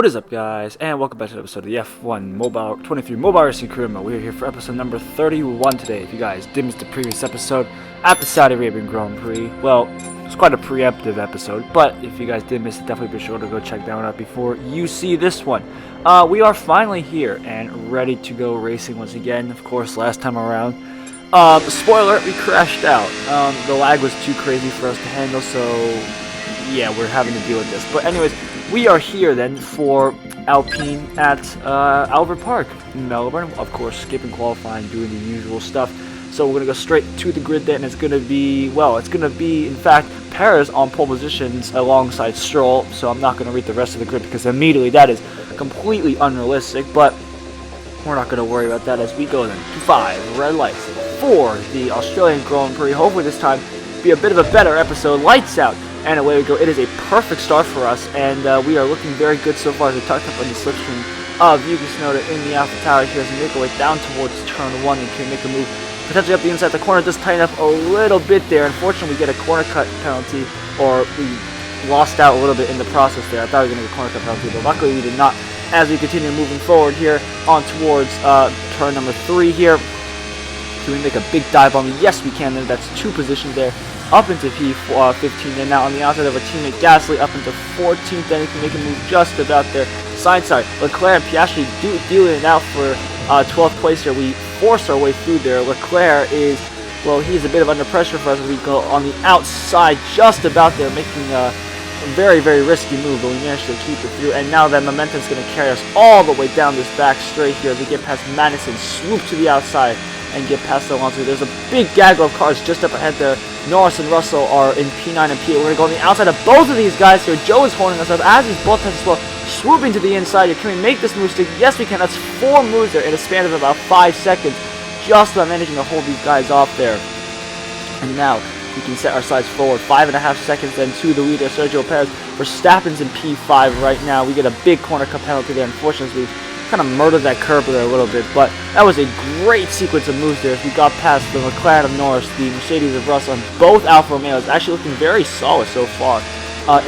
What is up, guys, and welcome back to the episode of the F1 Mobile 23 Mobile Racing Career Mode. We are here for episode number 31 today. If you guys did miss the previous episode at the Saudi Arabian Grand Prix, well, it's quite a preemptive episode, but if you guys did miss it, definitely be sure to go check that one out before you see this one. We are finally here and ready to go racing once again. Of course, last time around, spoiler, we crashed out. The lag was too crazy for us to handle, so yeah, we're having to deal with this. But anyways, we are here then for Alpine at Albert Park in Melbourne. Of course, skipping qualifying, doing the usual stuff. So we're going to go straight to the grid then. It's going to be, well, it's going to be, in fact, Perez on pole positions alongside Stroll. So I'm not going to read the rest of the grid because immediately that is completely unrealistic. But we're not going to worry about that as we go then to 5 red lights for the Australian Grand Prix. Hopefully this time be a bit of a better episode. Lights out. And away we go. It is a perfect start for us, and we are looking very good so far as we tucked up on the slipstream of Yuki Tsunoda in the Alpha Tower here as we make our way down towards turn 1 and can make a move potentially up the inside. The corner does tighten up a little bit there. Unfortunately, we get a corner cut penalty, or we lost out a little bit in the process there. I thought we were going to get a corner cut penalty, but luckily we did not as we continue moving forward here on towards turn number 3 here. Can we make a big dive on me? Yes, we can. That's 2 positions there. Up into P15, and now on the outside of our teammate Gasly up into 14th, then he can make a move just about there. Side, Leclerc and Piastri dealing it out for 12th place here. We force our way through there. Leclerc is, well, he's a bit of under pressure for us as we go on the outside, just about there, making a very, very risky move, but we managed to keep it through. And now that momentum is going to carry us all the way down this back straight here as we get past Madison, swoop to the outside, and get past Alonso. There's a big gaggle of cars just up ahead there. Norris and Russell are in P9 and P8. We're going to go on the outside of both of these guys here. Joe is holding us up as is Bottas as well, swooping to the inside here. Can we make this move stick? Yes, we can. That's 4 moves there in a span of about 5 seconds, just by managing to hold these guys off there. And now we can set our sights forward. 5.5 seconds then to the leader, Sergio Perez. Verstappen's in P5 right now. We get a big corner cut penalty there. Unfortunately, kind of murdered that curb there a little bit, but that was a great sequence of moves there as we got past the McLaren of Norris, the Mercedes of Russell, and both Alfa Romeos actually looking very solid so far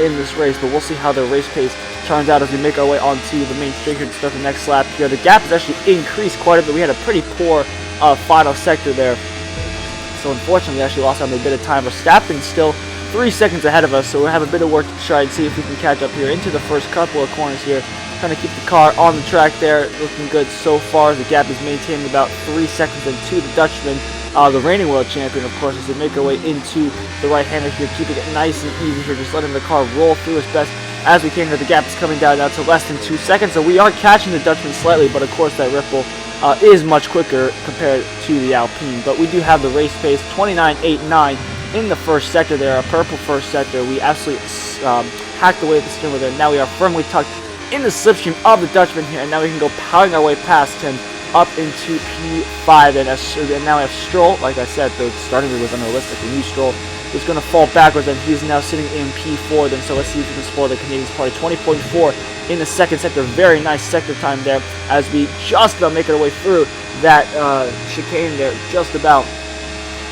in this race, but we'll see how their race pace turns out as we make our way onto the main straight here to start the next lap here. The gap has actually increased quite a bit. We had a pretty poor final sector there, so unfortunately we actually lost out a bit of time. Verstappen's still 3 seconds ahead of us, so we'll have a bit of work to try and see if we can catch up here into the first couple of corners here. Trying to keep the car on the track there, looking good so far. The gap is maintaining about 3 seconds into the Dutchman, the reigning world champion, of course, as they make our way into the right-hander here, keeping it nice and easy here, just letting the car roll through as best as we can here. The gap is coming down now to less than 2 seconds, so we are catching the Dutchman slightly, but of course that ripple is much quicker compared to the Alpine. But we do have the race pace, 29.89 in the first sector there, a purple first sector. We absolutely hacked away at the steering wheel there. Now we are firmly tucked in the slipstream of the Dutchman here, and now we can go powering our way past him up into P5, and now we have Stroll. Like I said, the starting grid was unrealistic. We knew Stroll was going to fall backwards, and he's now sitting in P4 then, so let's see if we can spoil the Canadians party. 20.4 in the second sector, very nice sector time there as we just about make our way through that chicane there, just about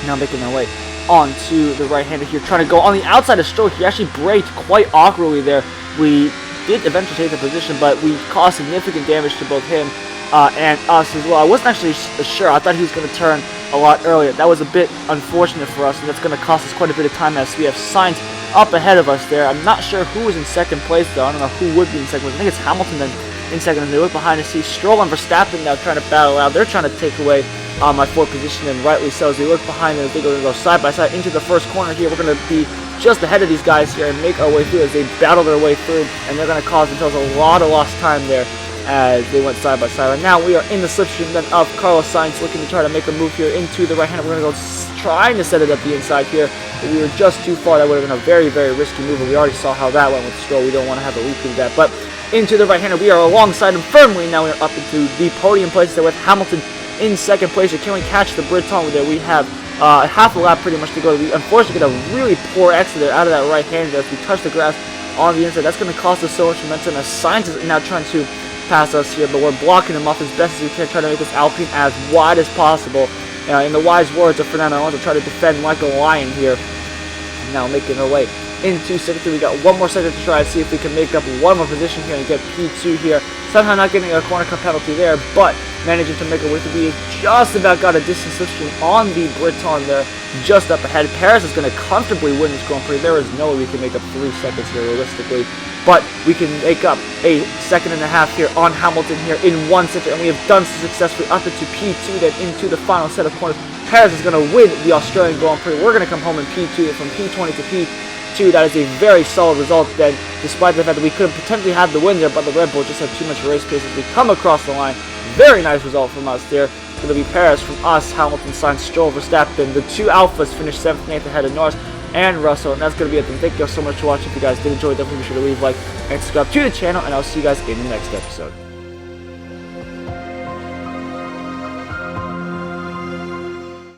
now making our way onto the right-hander here, trying to go on the outside of Stroll. He actually braked quite awkwardly there. We did eventually take the position, but we caused significant damage to both him and us as well. I wasn't actually sure. I thought he was going to turn a lot earlier. That was a bit unfortunate for us, and that's going to cost us quite a bit of time as we have Sainz up ahead of us there. I'm not sure who was in second place, though. I don't know who would be in second place. I think it's Hamilton then in second, and they look behind to see Stroll and Verstappen now trying to battle out. They're trying to take away my 4th position, and rightly so, as they look behind them as they go side by side into the first corner here. We're going to be just ahead of these guys here and make our way through as they battle their way through, and they're going to cause themselves a lot of lost time there as they went side by side. And now we are in the slipstream then of Carlos Sainz, looking to try to make a move here into the right hand. We're going to go trying to set it up the inside here, but we were just too far. That would have been a very, very risky move, and we already saw how that went with Stroll. We don't want to have a repeat of that, but into the right hander, we are alongside him firmly. Now we are up into the podium place there with Hamilton in second place. Or can we catch the Briton there? We have half a lap pretty much to go. We unfortunately get a really poor exit there out of that right hand there as we touch the grass on the inside. That's going to cost us so much momentum as Sainz is now trying to pass us here, but we're blocking him off as best as we can, trying to make this Alpine as wide as possible. In the wise words of Fernando Alonso, try to defend like a lion here. Now making our way into sector 3. We got one more sector to try and see if we can make up one more position here and get P2 here. Somehow not getting a corner cut penalty there, but managing to make it with the B. Just about got a distance slipstream on the Breton there, just up ahead. Paris is going to comfortably win this Grand Prix. There is no way we can make up 3 seconds here realistically, but we can make up a second and a half here on Hamilton here in one sector, and we have done so successfully up into P2, then into the final set of corners. Paris is going to win the Australian Grand Prix. We're going to come home in P2 from P20 to P2. That is a very solid result then, despite the fact that we could have potentially had the win there, but the Red Bull just had too much race pace as we come across the line. Very nice result from us there. It's going to be Paris from us, Hamilton, Sainz, Stroll, Verstappen. The 2 Alphas finished 7th and 8th ahead of Norris and Russell, and that's going to be it then. Thank you guys so much for watching. If you guys did enjoy, definitely be sure to leave a like and subscribe to the channel, and I'll see you guys in the next episode.